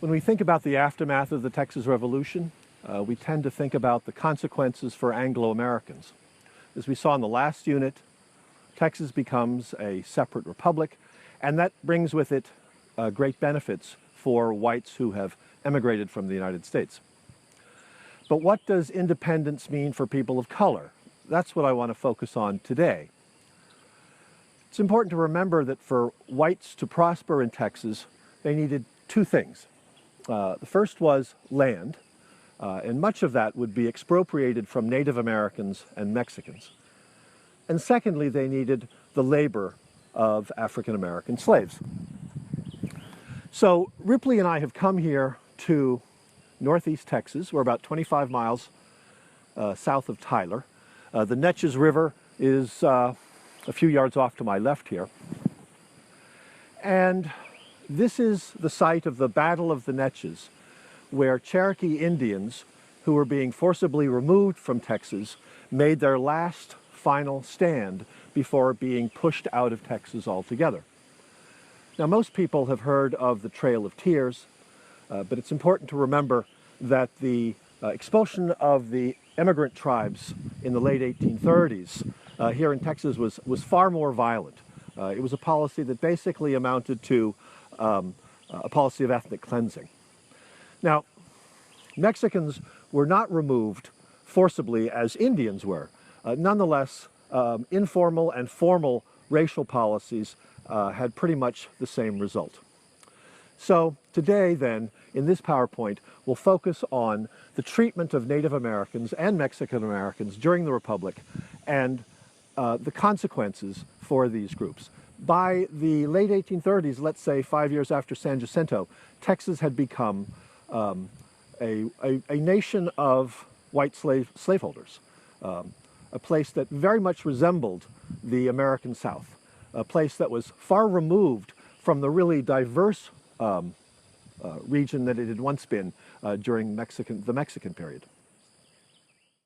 When we think about the aftermath of the Texas Revolution, we tend to think about the consequences for Anglo-Americans. As we saw in the last unit, Texas becomes a separate republic, and that brings with it great benefits for whites who have emigrated from the United States. But what does independence mean for people of color? That's what I want to focus on today. It's important to remember that for whites to prosper in Texas, they needed two things. The first was land, and much of that would be expropriated from Native Americans and Mexicans. And secondly, they needed the labor of African American slaves. So Ripley and I have come here to Northeast Texas. We're about 25 miles south of Tyler. The Neches River is a few yards off to my left here. And this is the site of the Battle of the Neches, where Cherokee Indians who were being forcibly removed from Texas made their last final stand before being pushed out of Texas altogether. Now, most people have heard of the Trail of Tears, but it's important to remember that the expulsion of the immigrant tribes in the late 1830s here in Texas was far more violent. It was a policy that basically amounted to a policy of ethnic cleansing. Now, Mexicans were not removed forcibly as Indians were. Nonetheless, informal and formal racial policies had pretty much the same result. So today, then, in this PowerPoint, we'll focus on the treatment of Native Americans and Mexican Americans during the Republic and the consequences for these groups. By the late 1830s, let's say 5 years after San Jacinto, Texas had become a nation of white slaveholders, a place that very much resembled the American South, a place that was far removed from the really diverse region that it had once been during the Mexican period.